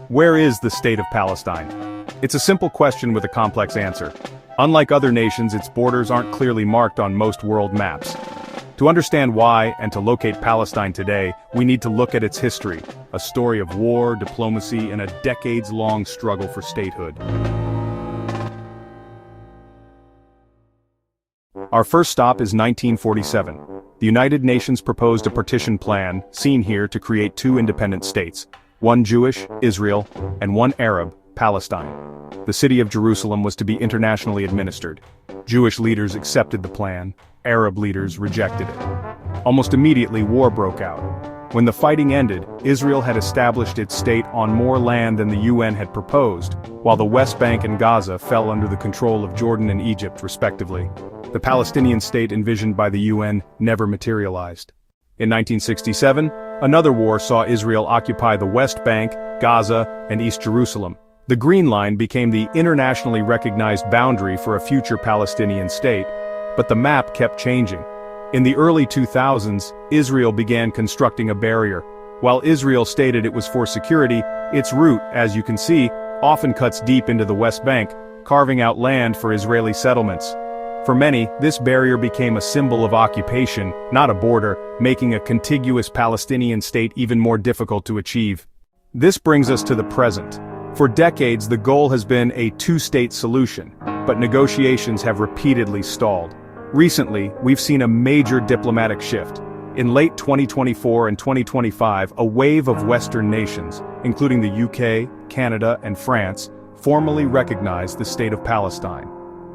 Where is the state of Palestine? It's a simple question with a complex answer. Unlike other nations, its borders aren't clearly marked on most world maps. To understand why and to locate Palestine today, we need to look at its history, a story of war, diplomacy, and a decades-long struggle for statehood. Our first stop is 1947. The United Nations proposed a partition plan, seen here, to create two independent states. One Jewish, Israel, and one Arab, Palestine. The city of Jerusalem was to be internationally administered. Jewish leaders accepted the plan, Arab leaders rejected it. Almost immediately, war broke out. When the fighting ended, Israel had established its state on more land than the UN had proposed, while the West Bank and Gaza fell under the control of Jordan and Egypt, respectively. The Palestinian state envisioned by the UN never materialized. In 1967, another war saw Israel occupy the West Bank, Gaza, and East Jerusalem. The Green Line became the internationally recognized boundary for a future Palestinian state, but the map kept changing. In the early 2000s, Israel began constructing a barrier. While Israel stated it was for security, its route, as you can see, often cuts deep into the West Bank, carving out land for Israeli settlements. For many, this barrier became a symbol of occupation, not a border, making a contiguous Palestinian state even more difficult to achieve. This brings us to the present. For decades, the goal has been a two-state solution, but negotiations have repeatedly stalled. Recently, we've seen a major diplomatic shift. In late 2024 and 2025, a wave of Western nations, including the UK, Canada, and France, formally recognized the state of Palestine.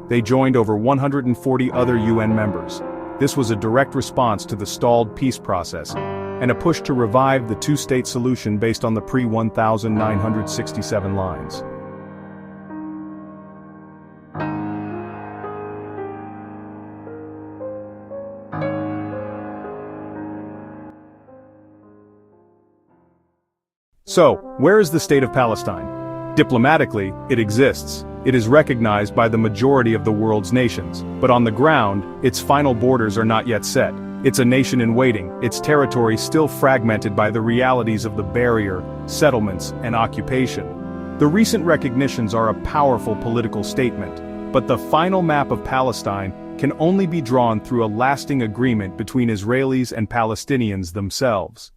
They joined over 140 other UN members. This was a direct response to the stalled peace process, and a push to revive the two-state solution based on the pre-1967 lines. So, where is the state of Palestine? Diplomatically, it exists. It is recognized by the majority of the world's nations, but on the ground, its final borders are not yet set. It's a nation in waiting, its territory still fragmented by the realities of the barrier, settlements, and occupation. The recent recognitions are a powerful political statement, but the final map of Palestine can only be drawn through a lasting agreement between Israelis and Palestinians themselves.